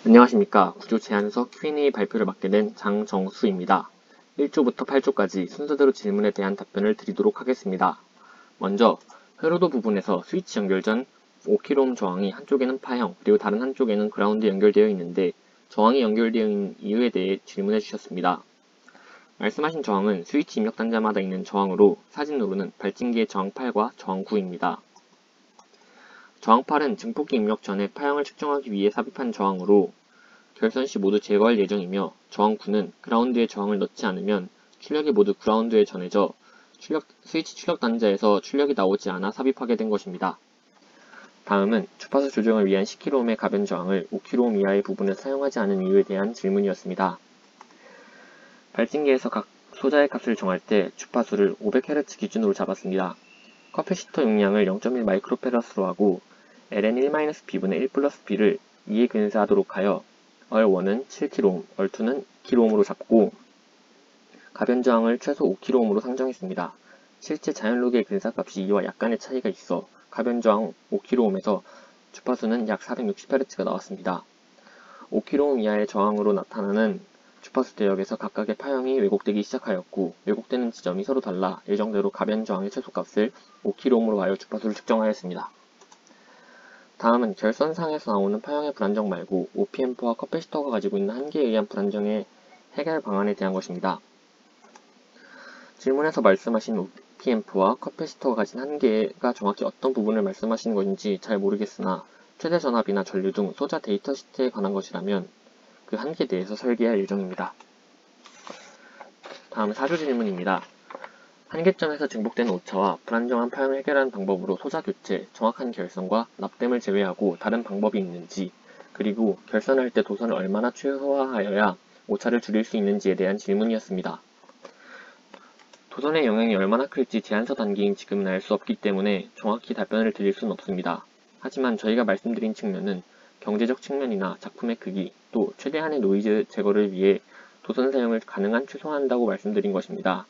안녕하십니까. 구조 제안서 Q&A 발표를 맡게 된 장정수입니다. 1조부터 8조까지 순서대로 질문에 대한 답변을 드리도록 하겠습니다. 먼저 회로도 부분에서 스위치 연결 전 5kΩ 저항이 한쪽에는 파형, 그리고 다른 한쪽에는 그라운드 연결되어 있는데 저항이 연결되어 있는 이유에 대해 질문해 주셨습니다. 말씀하신 저항은 스위치 입력 단자마다 있는 저항으로 사진으로는 발진기의 저항8과 저항9입니다. 저항8은 증폭기 입력 전에 파형을 측정하기 위해 삽입한 저항으로 결선 시 모두 제거할 예정이며 저항9는 그라운드에 저항을 넣지 않으면 출력이 모두 그라운드에 전해져 스위치 출력 단자에서 출력이 나오지 않아 삽입하게 된 것입니다. 다음은 주파수 조정을 위한 10kΩ의 가변 저항을 5kΩ 이하의 부분에서 사용하지 않은 이유에 대한 질문이었습니다. 발진기에서 각 소자의 값을 정할 때 주파수를 500Hz 기준으로 잡았습니다. 커패시터 용량을 0.1마이크로페라스로 하고 ln1-b분의 1+b를 2에 근사하도록 하여 얼1은 7kΩ, 얼2는 2kΩ로 잡고 가변 저항을 최소 5kΩ로 상정했습니다. 실제 자연로그의 근사값이 이와 약간의 차이가 있어 가변 저항 5kΩ에서 주파수는 약 460Hz가 나왔습니다. 5kΩ 이하의 저항으로 나타나는 주파수 대역에서 각각의 파형이 왜곡되기 시작하였고 왜곡되는 지점이 서로 달라 예정대로 가변 저항의 최소값을 5kΩ로 하여 주파수를 측정하였습니다. 다음은 결선상에서 나오는 파형의 불안정 말고 OP앰프와 커패시터가 가지고 있는 한계에 의한 불안정의 해결 방안에 대한 것입니다. 질문에서 말씀하신 OP앰프와 커패시터가 가진 한계가 정확히 어떤 부분을 말씀하시는 것인지 잘 모르겠으나 최대 전압이나 전류 등 소자 데이터 시트에 관한 것이라면 그 한계에 대해서 설계할 예정입니다. 다음 4조 질문입니다. 한계점에서 증폭되는 오차와 불안정한 파형을 해결하는 방법으로 소자 교체, 정확한 결선과 납땜을 제외하고 다른 방법이 있는지, 그리고 결선할 때 도선을 얼마나 최소화하여야 오차를 줄일 수 있는지에 대한 질문이었습니다. 도선의 영향이 얼마나 클지 제안서 단계인 지금은 알 수 없기 때문에 정확히 답변을 드릴 수는 없습니다. 하지만 저희가 말씀드린 측면은 경제적 측면이나 작품의 크기, 또 최대한의 노이즈 제거를 위해 도선 사용을 가능한 최소화한다고 말씀드린 것입니다.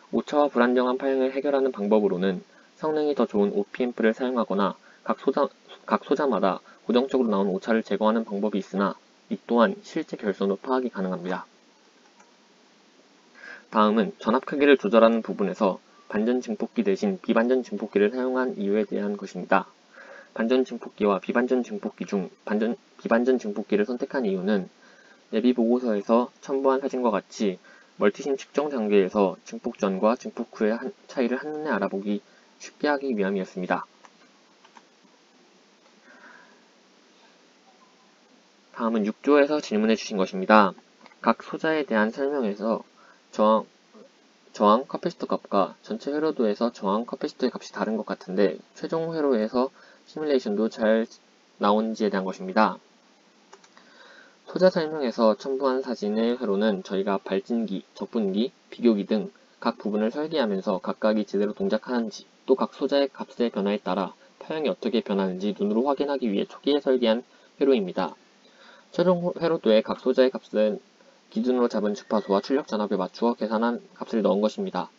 오차와 불안정한 파형을 해결하는 방법으로는 성능이 더 좋은 OP앰프를 사용하거나 각 소자마다 고정적으로 나온 오차를 제거하는 방법이 있으나 이 또한 실제 결선 후 파악이 가능합니다. 다음은 전압 크기를 조절하는 부분에서 반전 증폭기 대신 비반전 증폭기를 사용한 이유에 대한 것입니다. 반전 증폭기와 비반전 증폭기 중 비반전 증폭기를 선택한 이유는 예비 보고서에서 첨부한 사진과 같이 멀티심 측정 단계에서 증폭 전과 증폭 후의 차이를 한눈에 알아보기 쉽게 하기 위함이었습니다. 다음은 6조에서 질문해 주신 것입니다. 각 소자에 대한 설명에서 저항 커패시터 값과 전체 회로도에서 저항 커패시터의 값이 다른 것 같은데 최종 회로에서 시뮬레이션도 잘 나온지에 대한 것입니다. 소자 설명에서 첨부한 사진의 회로는 저희가 발진기, 적분기, 비교기 등 각 부분을 설계하면서 각각이 제대로 동작하는지 또 각 소자의 값의 변화에 따라 파형이 어떻게 변하는지 눈으로 확인하기 위해 초기에 설계한 회로입니다. 최종 회로도에 각 소자의 값은 기준으로 잡은 주파수와 출력 전압에 맞추어 계산한 값을 넣은 것입니다.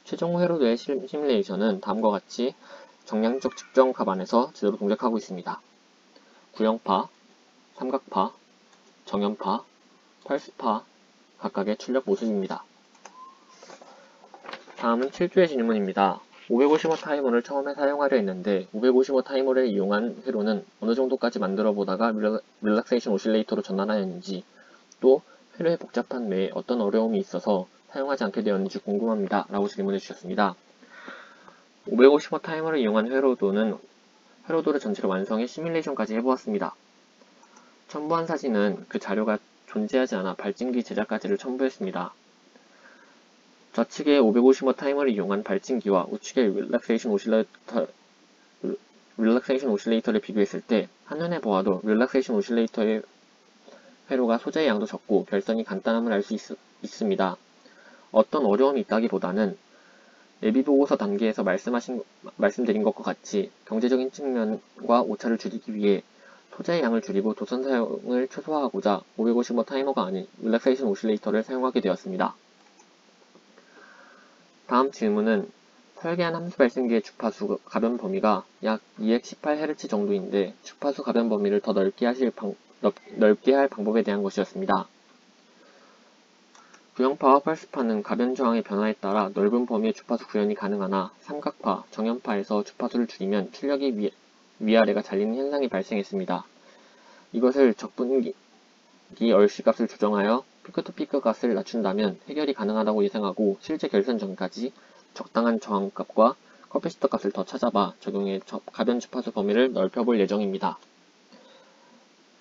최종 회로도의 시뮬레이션은 다음과 같이 정량적 측정 값 안에서 제대로 동작하고 있습니다. 구형파, 삼각파, 정연파, 펄스파 각각의 출력 모습입니다. 다음은 7조의 질문입니다. 550W 타이머를 처음에 사용하려 했는데 550W 타이머를 이용한 회로는 어느 정도까지 만들어 보다가 릴락세이션 오실레이터로 전환하였는지 또 회로의 복잡한 외에 어떤 어려움이 있어서 사용하지 않게 되었는지 궁금합니다. 라고 질문해 주셨습니다. 550W 타이머를 이용한 회로도를 전체로 완성해 시뮬레이션까지 해보았습니다. 첨부한 사진은 그 자료가 존재하지 않아 발진기 제작까지를 첨부했습니다. 좌측의 550W 타이머를 이용한 발진기와 우측의 릴락세이션 오실레이터를 비교했을 때 한눈에 보아도 릴락세이션 오실레이터의 회로가 소자의 양도 적고 결선이 간단함을 알 수 있습니다. 어떤 어려움이 있다기보다는 예비보고서 단계에서 말씀드린 것과 같이 경제적인 측면과 오차를 줄이기 위해 소자의 양을 줄이고 도선 사용을 최소화하고자 550W 타이머가 아닌 릴락세이션 오실레이터를 사용하게 되었습니다. 다음 질문은 설계한 함수 발생기의 주파수 가변 범위가 약 218Hz 정도인데 주파수 가변 범위를 더 넓게 하실 넓게 할 방법에 대한 것이었습니다. 구형파와 펄스파는 가변 저항의 변화에 따라 넓은 범위의 주파수 구현이 가능하나 삼각파, 정연파에서 주파수를 줄이면 출력이 위아래가 잘리는 현상이 발생했습니다. 이것을 적분기 얼씨값을 조정하여 피크-투-피크 값을 낮춘다면 해결이 가능하다고 예상하고 실제 결선 전까지 적당한 저항값과 커패시터 값을 더 찾아봐 적용해 가변 주파수 범위를 넓혀볼 예정입니다.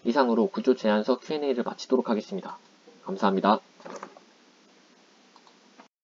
이상으로 구조 제안서 Q&A를 마치도록 하겠습니다. 감사합니다.